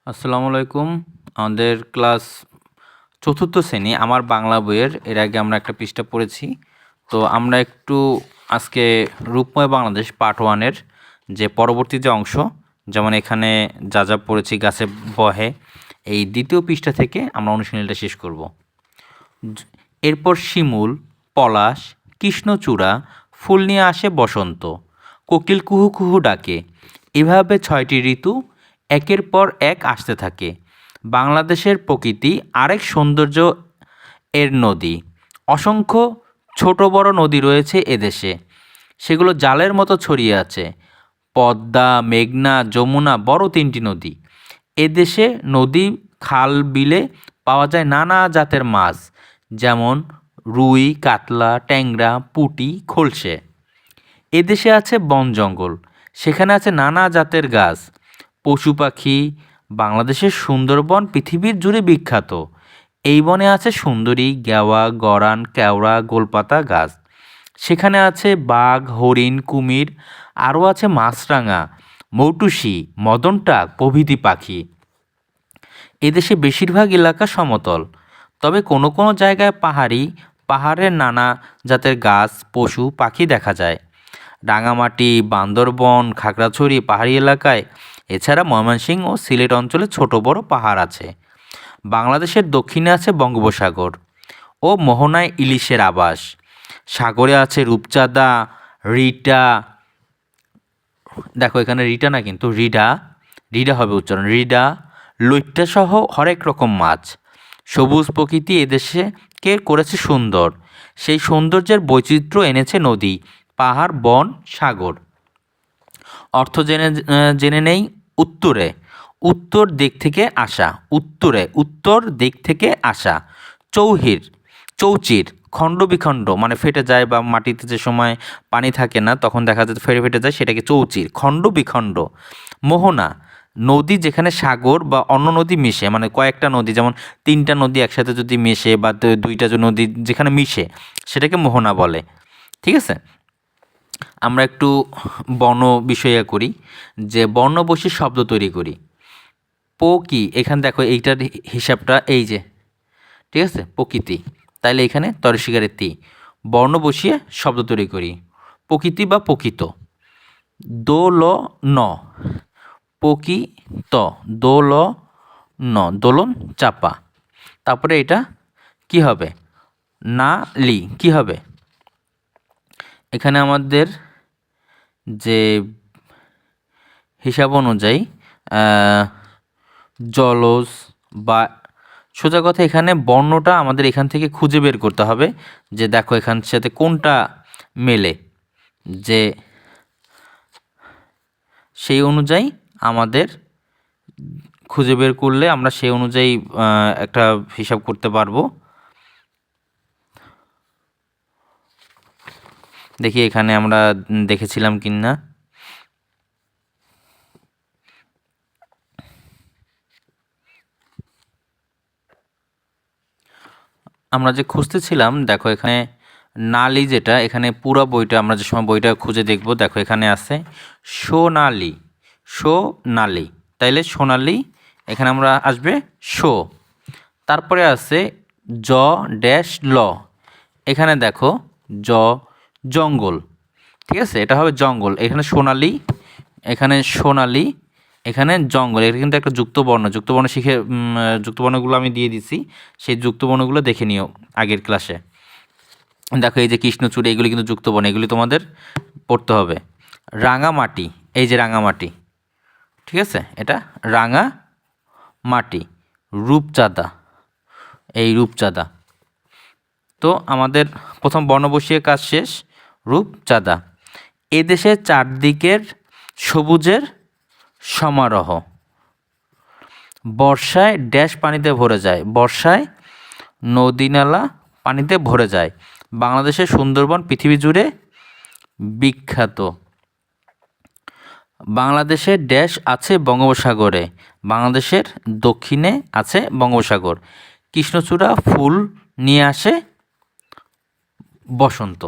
আসসালামু আলাইকুম। আমাদের ক্লাস চতুর্থ শ্রেণী আমার বাংলা বইয়ের এর আগে আমরা একটা পৃষ্ঠা পড়েছি। তো আমরা একটু আজকে রূপময় বাংলাদেশ পার্ট 1 এর যে পরবর্তী যে অংশ, যেমন এখানে যা যা পড়েছি গাছে বহে, এই দ্বিতীয় পৃষ্ঠা থেকে আমরা অনুশীলনীটা শেষ করব। এরপর শিমুল, পলাশ, কৃষ্ণচূড়া, ফুল নিয়ে আসে বসন্ত, কোকিল কুহু কুহু ডাকে। এভাবে 6টি ঋতু একের পর এক আসতে থাকে। বাংলাদেশের প্রকৃতি আরেক সৌন্দর্য এর নদী। অসংখ্য ছোট বড় নদী রয়েছে এদেশে, সেগুলো জালের মতো ছড়িয়ে আছে। পদ্মা, মেঘনা, যমুনা বড় 3টি নদী। এদেশে নদী, খাল, বিলে পাওয়া যায় নানা জাতের মাছ, যেমন রুই, কাতলা, ট্যাংরা, পুঁটি, খলসে। এদেশে আছে বন জঙ্গল, সেখানে আছে নানা জাতের গাছ, পশু পাখি। বাংলাদেশের সুন্দরবন পৃথিবীর জুড়ে বিখ্যাত। এই বনে আছে সুন্দরী, গেওয়া, গরান, কেওড়া, গোলপাতা গাছ। সেখানে আছে বাঘ, হরিণ, কুমির, আরও আছে মাছরাঙা, মৌটুসি, মদনটাক প্রভৃতি পাখি। এদেশে বেশিরভাগ এলাকা সমতল, তবে কোনো কোনো জায়গায় পাহাড়ের নানা জাতের গাছ, পশু পাখি দেখা যায়। রাঙামাটি, বান্দরবন, খাগড়াছড়ি পাহাড়ি এলাকায়, এছাড়া ময়মনসিংহ ও সিলেট অঞ্চলে ছোট বড় পাহাড় আছে। বাংলাদেশের দক্ষিণে আছে বঙ্গোপসাগর ও মোহনায় ইলিশের আবাস। সাগরে আছে রূপচাঁদা, রিটা, দেখো এখানে রিটা না কিন্তু রিডা, রিডা হবে উচ্চারণ, রিডা, লইট্টা সহ হরেক রকম মাছ। সবুজ প্রকৃতি এদেশে কে করেছে সুন্দর। সেই সৌন্দর্যের বৈচিত্র্য এনেছে নদী, পাহাড়, বন, সাগর। অর্থ জেনে নেই। উত্তরে, উত্তর দিক থেকে আসা, উত্তর দিক থেকে আসা। চৌচির, খণ্ড বিখণ্ড মানে ফেটে যায়, বা মাটিতে যে সময় পানি থাকে না তখন দেখা যায় ফেটে ফেটে যায়, সেটাকে চৌচির, খণ্ড বিখণ্ড। মোহনা, নদী যেখানে সাগর বা অন্য নদী মিশে, মানে কয়েকটা নদী, যেমন 3টা নদী একসাথে যদি মিশে, বা 2টা নদী যেখানে মিশে, সেটাকে মোহনা বলে। ঠিক আছে, আমরা একটু বর্ণ বিষয়ে করি, যে বর্ণ বসে শব্দ তৈরি করি। পো কি, এখানে দেখো এইটার হিসাবটা এই যে, ঠিক আছে, প্রকৃতি, তাইলে এখানে তরস্বীকারের তি, বর্ণ বসিয়ে শব্দ তৈরি করি। প্রকৃতি বা প্রকৃত। দোল ন, প্রকৃত, দোল ন, দোলন চাপা। তারপরে এটা কি হবে, না লি, কি হবে, এখানে আমাদের যে হিসাব অনুযায়ী জলজ, বা সোজা কথা এখানে বর্ণটা আমাদের এখান থেকে খুঁজে বের করতে হবে, যে দেখো এখান সাথে কোনটা মেলে, যে সেই অনুযায়ী আমাদের খুঁজে বের করলে আমরা সেই অনুযায়ী একটা হিসাব করতে পারবো। দেখি এখানে আমরা দেখেছিলাম কি না। আমরা যে খুঁজতেছিলাম, দেখো এখানে নালি, যেটা এখানে পুরো বইটা আমরা যে সময় বইটা খুঁজে দেখব, দেখো এখানে আছে সোনালি, সোনালি, তাইলে সোনালি, এখানে আমরা আসবে শো। তারপরে আছে জ ড্যাশ ল, এখানে দেখো জ, জঙ্গল, ঠিক আছে, এটা হবে জঙ্গল। এখানে সোনালি, এখানে সোনালি, এখানে জঙ্গল, এটা কিন্তু একটা যুক্তবর্ণ শিখে, যুক্তবর্ণগুলো আমি দিয়ে দিছি, সেই যুক্তবর্ণগুলো দেখে নিও আগের ক্লাসে। দেখো এই যে কৃষ্ণচূড়া, এগুলি কিন্তু যুক্তবর্ণ, এগুলি তোমাদের পড়তে হবে। রাঙামাটি, এই যে রাঙামাটি, ঠিক আছে, এটা রাঙা মাটি। রূপচাঁদা, এই রূপচাঁদা। তো আমাদের প্রথম বর্ণ বসিয়ে কাজ শেষ। রূপচাঁদা। এদেশের চারদিকের সবুজের সমারোহ। বর্ষায় ড্যাশ পানিতে ভরে যায়, বর্ষায় নদী নালা পানিতে ভরে যায়। বাংলাদেশের সুন্দরবন পৃথিবী জুড়ে বিখ্যাত। বাংলাদেশের ড্যাশ আছে বঙ্গোপসাগরে, বাংলাদেশের দক্ষিণে আছে বঙ্গোপসাগর। কৃষ্ণচূড়া ফুল নিয়ে আসে বসন্ত।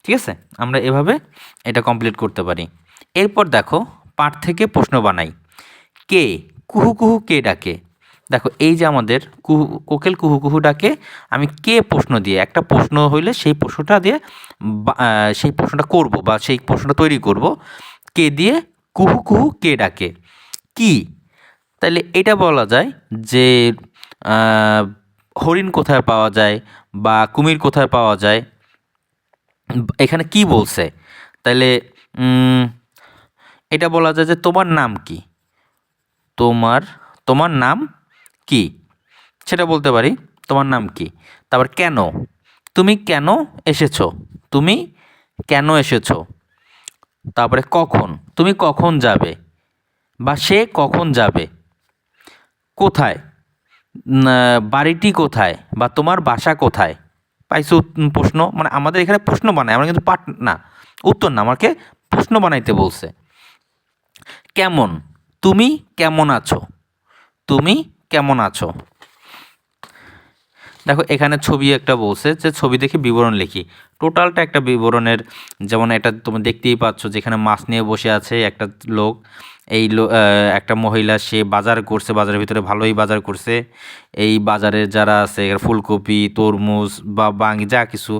ঠিক আছে, আমরা এভাবে এটা কমপ্লিট করতে পারি। এরপর দেখো পাঠ থেকে প্রশ্ন বানাই। কে, কুহু কুহু কে ডাকে? দেখো এই যে আমাদের কোকিল কুহু কুহু ডাকে, আমি কে প্রশ্ন দিয়ে, একটা প্রশ্ন হইলে সেই প্রশ্নটা দিয়ে সেই প্রশ্নটা করব বা সেই প্রশ্নটা তৈরি করব, কে দিয়ে, কুহু কুহু কে ডাকে, কি? তাহলে এটা বলা যায় যে হরিণ কোথায় পাওয়া যায় বা কুমির কোথায় পাওয়া যায়, এখানে কি বলছে? তাহলে এটা বলা যায় যে তোমার নাম কি, তোমার তোমার নাম কি, সেটা বলতে পারি, তোমার নাম কি। তারপর কেন, তুমি কেন এসেছো, তুমি কেন এসেছো। তারপরে কখন, তুমি কখন যাবে বা সে কখন যাবে। কোথায়, বাড়িটি কোথায় বা তোমার বাসা কোথায়। পাইছো প্রশ্ন, মানে আমাদের এখানে প্রশ্ন বানায়, আমরা কিন্তু পাঠ না, উত্তর না, আমাকে প্রশ্ন বানাইতে বলছে। কেমন, তুমি কেমন আছো, তুমি কেমন আছো। দেখো এখানে ছবি একটা বলছে যে ছবি দেখে বিবরণ লিখি, টোটালটা একটা বিবরণের, যেমন এটা তুমি দেখতেই পাচ্ছ যেখানে মাছ নিয়ে বসে আছে একটা লোক, এই একটা মহিলা, সে বাজার করছে, বাজারের ভিতরে ভালোই বাজার করছে। এই বাজারে যারা আছে ফুলকপি, তরমুজ বা বাঙি যা কিছু,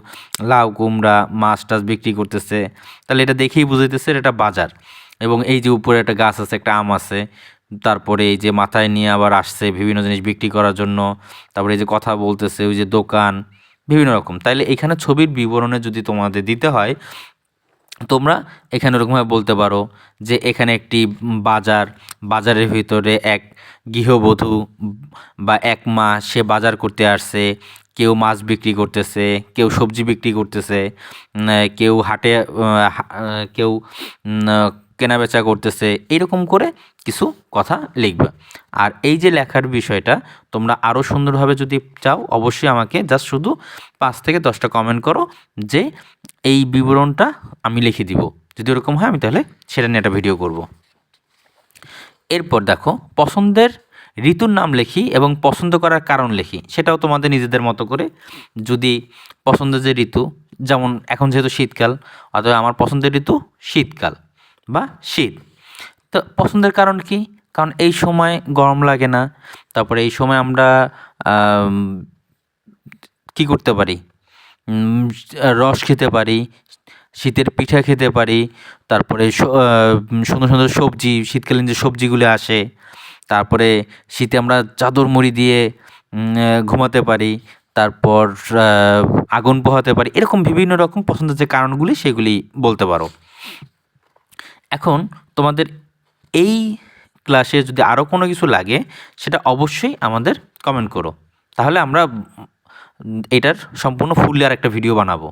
লাউ কুমড়া, মাছ টাছ বিক্রি করতেছে। তাহলে এটা দেখেই বুঝাইতেছে এটা বাজার। এবং এই যে উপরে একটা গাছ আছে, একটা আম আছে, তারপরে এই যে মাথায় নিয়ে আবার আসছে বিভিন্ন জিনিস বিক্রি করার জন্য, তারপরে এই যে কথা বলতেছে, ওই যে দোকান, বিভিন্ন রকম। তাইলে এখানে ছবির বিবরণে যদি তোমাদের দিতে হয়, তোমরা এখানে ওরকমভাবে বলতে পারো যে এখানে একটি বাজার, বাজারের ভিতরে এক গৃহবধূ বা এক মা, সে বাজার করতে আসছে, কেউ মাছ বিক্রি করতেছে, কেউ সবজি বিক্রি করতেছে, কেউ হাটে কেউ কেনাবেচা করতেছে, এইরকম করে কিছু কথা লিখবে। আর এই যে লেখার বিষয়টা তোমরা আরও সুন্দরভাবে যদি চাও, অবশ্যই আমাকে জাস্ট শুধু 5 থেকে 10টা কমেন্ট করো যে এই বিবরণটা আমি লিখে দিব। যদি ওরকম হয় আমি তাহলে সেটা নিয়ে একটা ভিডিও করব। এরপর দেখো পছন্দের ঋতুর নাম লিখি এবং পছন্দ করার কারণ লিখি, সেটাও তোমাদের নিজেদের মতো করে। যদি পছন্দের যে ঋতু, যেমন এখন যেহেতু শীতকাল, অথবা আমার পছন্দের ঋতু শীতকাল বা শীত। তো পছন্দের কারণ কি? কারণ এই সময় গরম লাগে না, তারপরে এই সময় আমরা কি করতে পারি, রস খেতে পারি, শীতের পিঠা খেতে পারি, তারপরে সুন্দর সুন্দর সবজি, শীতকালীন যে সবজিগুলো আসে, তারপরে শীতে আমরা চাদর মুড়ি দিয়ে ঘুমাতে পারি, তারপর আগুন পোহাতে পারি, এরকম বিভিন্ন রকম পছন্দের যে কারণগুলি সেগুলি বলতে পারো। এখন তোমাদের এই ক্লাসে যদি আরও কোনো কিছু লাগে সেটা অবশ্যই আমাদের কমেন্ট করো, তাহলে আমরা এটার সম্পূর্ণ ফুল আর একটা ভিডিও বানাবো।